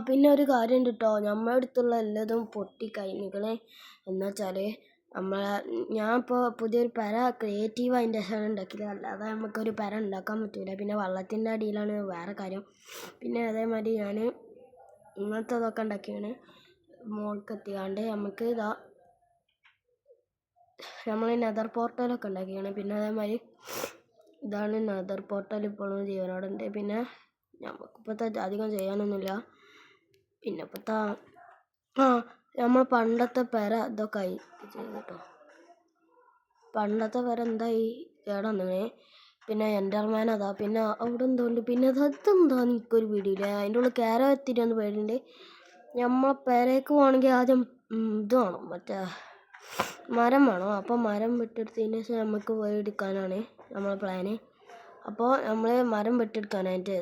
പിന്നെ ഒരു കാര്യം ഉണ്ട് കേട്ടോ, നമ്മളെ അടുത്തുള്ള എല്ലാതും പൊട്ടിക്കഴിഞ്ഞിക്കണേ. എന്നുവെച്ചാൽ ഞാൻ ഇപ്പോൾ പുതിയൊരു പെര ക്രിയേറ്റീവ് അതിൻ്റെ ശേഷമാണ് ഉണ്ടാക്കിയത്, അല്ലാതെ നമുക്കൊരു പെര ഉണ്ടാക്കാൻ പറ്റില്ല. പിന്നെ വെള്ളത്തിൻ്റെ അടിയിലാണ് വേറെ കാര്യം. പിന്നെ അതേമാതിരി ഞാൻ ഇങ്ങനത്തതൊക്കെ ഉണ്ടാക്കിയാണ് മോൾക്ക് എത്തിക്കാണ്ട് നമുക്ക് നമ്മൾ നെതർ പോർട്ടലൊക്കെ ഉണ്ടാക്കിയാണ്. പിന്നെ അതേമാതിരി ഇതാണ് നെതർ പോർട്ടൽ, ഇപ്പോഴും ജീവനോടുണ്ട്. പിന്നെ നമുക്കിപ്പോഴത്തെ അധികം ചെയ്യാനൊന്നുമില്ല. പിന്നെ ഇപ്പോഴത്തെ നമ്മൾ പണ്ടത്തെ പെര ഇതൊക്കെ ആയി ചെയ്തു കേട്ടോ. പണ്ടത്തെ പെര എന്തായി കേടന്നേ. പിന്നെ എൻ്റർമാൻ അതാ, പിന്നെ അവിടെ എന്തുകൊണ്ട് പിന്നെ അതെന്താ എനിക്കൊരു വീഡിയോയില്ല. അതിൻ്റെ ഉള്ളിൽ കയറ എത്തിയിട്ടൊന്ന് പേടിയുണ്ട്. നമ്മൾ പെരയ്ക്ക് പോകണമെങ്കിൽ ആദ്യം ഇത് വേണം, മറ്റേ മരം വേണം. അപ്പോൾ മരം വെട്ടിയെടുത്തതിന് ശേഷം നമുക്ക് പോയെടുക്കാനാണ് നമ്മളെ പ്ലാന്. അപ്പോൾ നമ്മൾ മരം വെട്ടിയെടുക്കാനായിട്ട്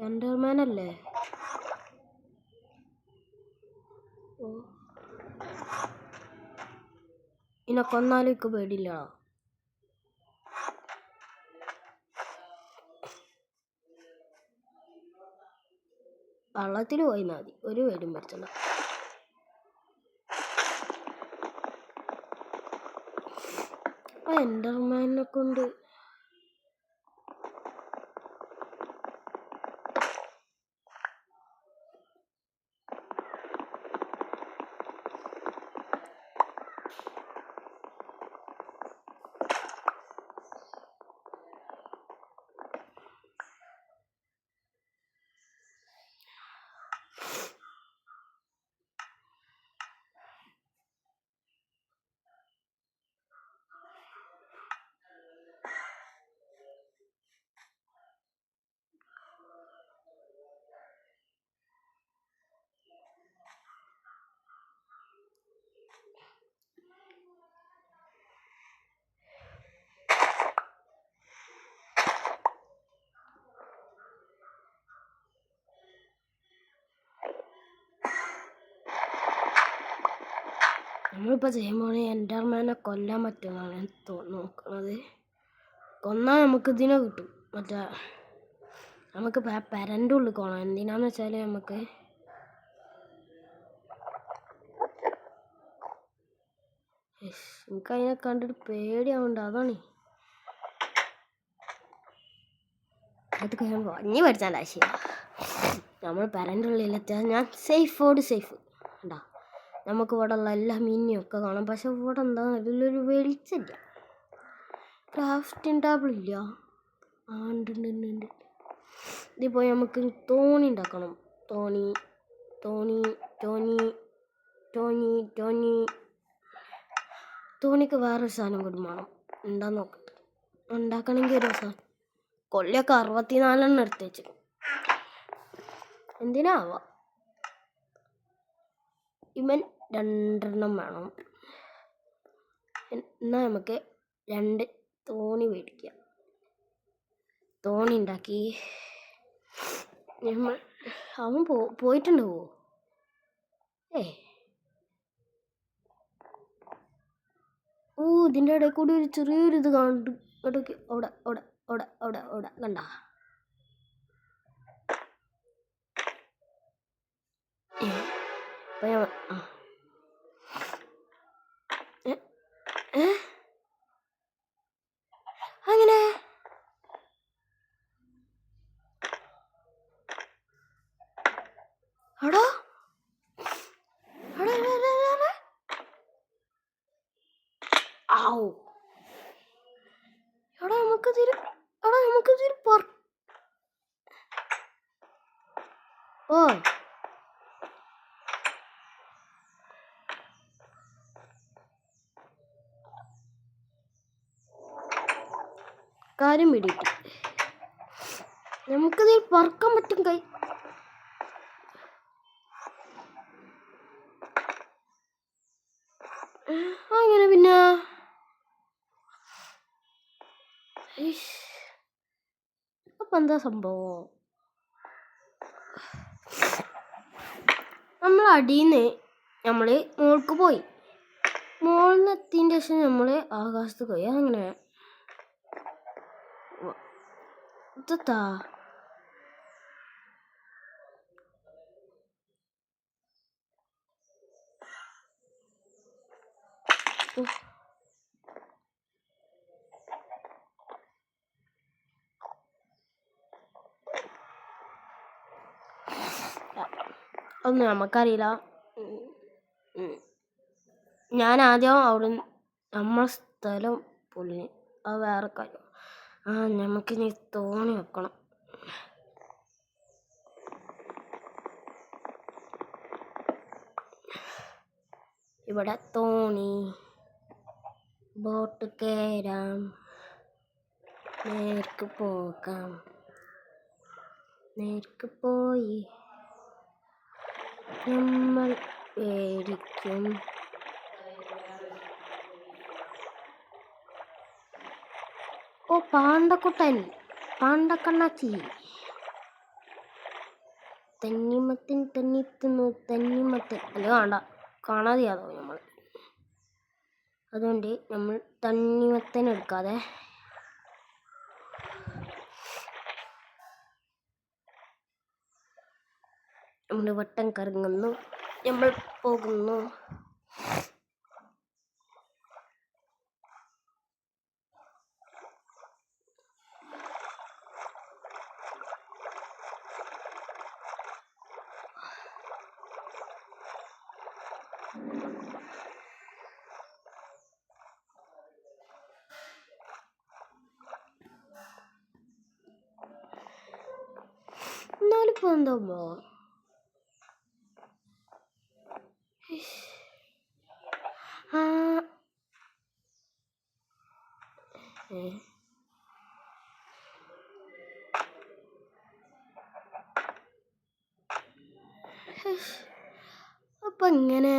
എൻ്റർമാൻ അല്ലേ? ഇന്നെ കൊന്നാലും എനിക്ക് പേടിയില്ല. വള്ളത്തിൽ പോയി മതി, ഒരു പേടിയും പറ്റണ്ട. എൻ്റർമാനെ കൊണ്ട് നമ്മളിപ്പോൾ ചെയ്യുമ്പോൾ എൻ്റർമാനെ കൊല്ലാൻ പറ്റുമെന്നാണ് നോക്കുന്നത്. കൊന്നാൽ നമുക്ക് ഇതിനെ കിട്ടും. മറ്റേ നമുക്ക് പെരൻ്റെ ഉള്ളിൽ പോകണം. എന്തിനാന്ന് വെച്ചാൽ നമുക്ക് എനിക്കതിനെ കണ്ടിട്ട് പേടിയാവുന്നുണ്ട്, അതാണ്. അത് കഴിയുമ്പോൾ അഞ്ഞ് പഠിച്ചാൽ ആശയം നമ്മൾ പെരൻ്റെ ഉള്ളിലെത്തിയാൽ ഞാൻ സേഫോട് സേഫ് ഉണ്ടാ. നമുക്ക് ഇവിടെ ഉള്ള എല്ലാ മീനിനെയൊക്കെ കാണാം. പക്ഷെ ഇവിടെ എന്താ അതിലൊരു വെളിച്ചില്ല, ക്രാഫ്റ്റിംഗ് ടേബിൾ ഇല്ല. ഉണ്ട്. ഇതിപ്പോൾ നമുക്ക് തോണി ഉണ്ടാക്കണം. തോണി തോണി തോണി തോണി തോണി തോണിക്ക് വേറൊരു സാധനം കൂടി വേണം. ഉണ്ടാന്ന് നോക്കട്ടെ. ഉണ്ടാക്കണമെങ്കിൽ ഒരു സാധനം കൊല്ലൊക്കെ 64 എടുത്ത് വെച്ചു. എന്തിനാവാ ഇവൻ 2 വേണം. എന്നാൽ നമുക്ക് 2 തോണി മേടിക്കാം. തോണി ഉണ്ടാക്കി അവൻ പോയിട്ടുണ്ടാവോ? ഇതിൻ്റെ ഇടയിൽ കൂടി ഒരു ചെറിയൊരു ഇത് കാണുന്നുണ്ട്. ഇടയ്ക്ക് അവിടെ കണ്ട. അങ്ങനെ എടാ നമുക്കതിൽ കാര്യം പിടിയിട്ട് നമുക്കതിൽ പറക്കാൻ പറ്റും. അങ്ങനെ പിന്നെ അപ്പം എന്താ സംഭവം? നമ്മൾ അടിയിൽ നിന്ന് നമ്മൾ മുകൾക്ക് പോയി. മുകളിൽ നിന്ന് എത്തിയതിൻ്റെ ശേഷം നമ്മൾ ആകാശത്ത് പോയി. അങ്ങനെ ഇതെത്താ ഒന്നും നമുക്കറിയില്ല. ഞാൻ ആദ്യം അവിടെ നമ്മളെ സ്ഥലം പൊളിഞ്ഞ് അത് വേറെ കാര്യം. നമുക്കിനി തോണി വെക്കണം. ഇവിടെ തോണി, ബോട്ട് കയറാം, നേർക്ക് പോകാം. നേർക്ക് പോയി നമ്മൾ മേടിക്കും. ഓ പാണ്ടക്കുട്ടൻ, പാണ്ടക്കണ്ണാച്ചി. തന്നിമത്തൻ തന്നിത്തുന്നു തന്നിമത്തൻ. അല്ല വേണ്ട, കാണാതെയാതോ നമ്മൾ. അതുകൊണ്ട് നമ്മൾ തന്നിമത്തൻ എടുക്കാതെ നമ്മൾ വട്ടം കറങ്ങുന്നു, നമ്മൾ പോകുന്നു. എന്നാലിപ്പോ എന്താ അപ്പൊ ഇങ്ങനെ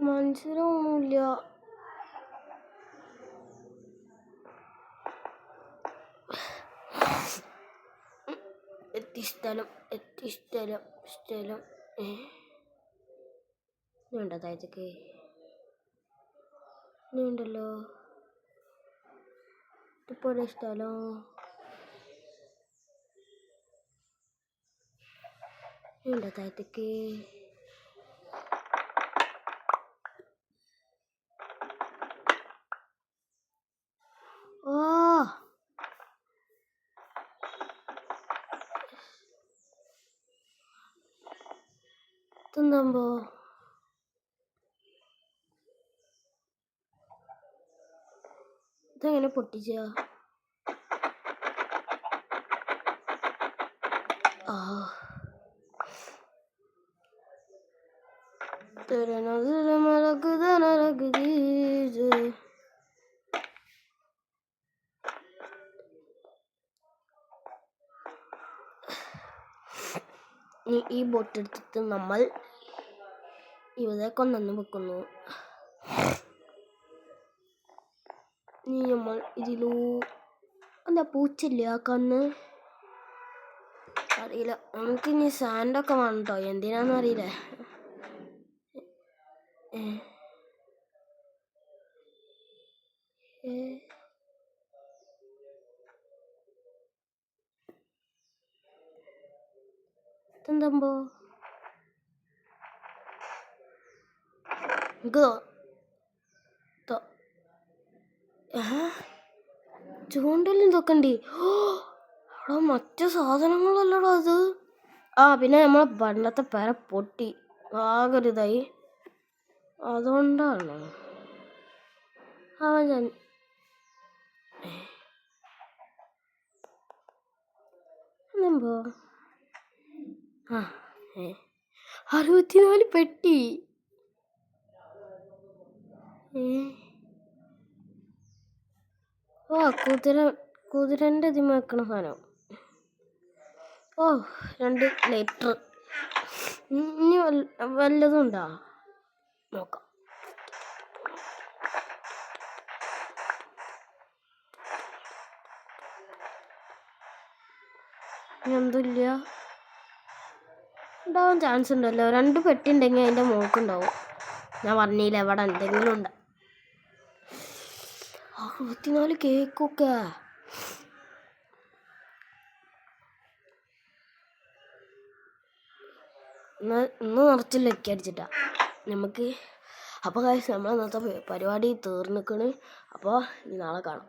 മനസ്സിലൊന്നുമില്ല. എത്തി സ്ഥലം നീണ്ട താഴത്തേക്ക് നീണ്ടല്ലോ. ഇതുപോലെ സ്ഥലം നീണ്ട താഴത്തേക്ക്. ഓ തിന്നുമ്പോ ഇതെങ്ങനെ പൊട്ടിച്ച? ഈ ബോട്ട് എടുത്തിട്ട് നമ്മൾ ഇവിടെ കൊണ്ടുവന്ന് വെക്കുന്നു. നമ്മൾ ഇതിലൂ എന്താ പൂച്ചില്ല ആ കണ്ണ് അറിയില്ല. നമുക്കിനി സാൻഡൊക്കെ വേണം കേട്ടോ, എന്തിനാന്ന് അറിയില്ല. ഇതെന്താമ്പോ ചൂണ്ടലും തൊക്കണ്ടി. അവിടെ മറ്റു സാധനങ്ങളല്ലടോ അത്. പിന്നെ നമ്മളെ പണ്ടത്തെ പെര പൊട്ടി ആകരുതായി, അതുകൊണ്ടാണ് ഞാൻ 64 പെട്ടി. കുതിരൻ്റെ ഇതിമ വെക്കണ സാധനം. 2 ലിറ്റർ. ഇനി വല്ലതും ഉണ്ടോ നോക്കാം. എന്തില്ല ഉണ്ടാവാൻ ചാൻസ് ഉണ്ടല്ലോ. 2 പെട്ടി ഉണ്ടെങ്കിൽ അതിൻ്റെ മോക്കുണ്ടാവും. ഞാൻ പറഞ്ഞില്ല ഇവിടെ എന്തെങ്കിലും ഉണ്ട്. 64 കേക്കൊക്കെ ഇന്ന് നിറച്ച് ലക്കി അടിച്ചിട്ടാ നമുക്ക്. അപ്പോൾ ഗൈസ്, നമ്മൾ ഇന്നത്തെ പരിപാടി തീർന്നിക്കണ്. അപ്പോൾ നാളെ കാണാം.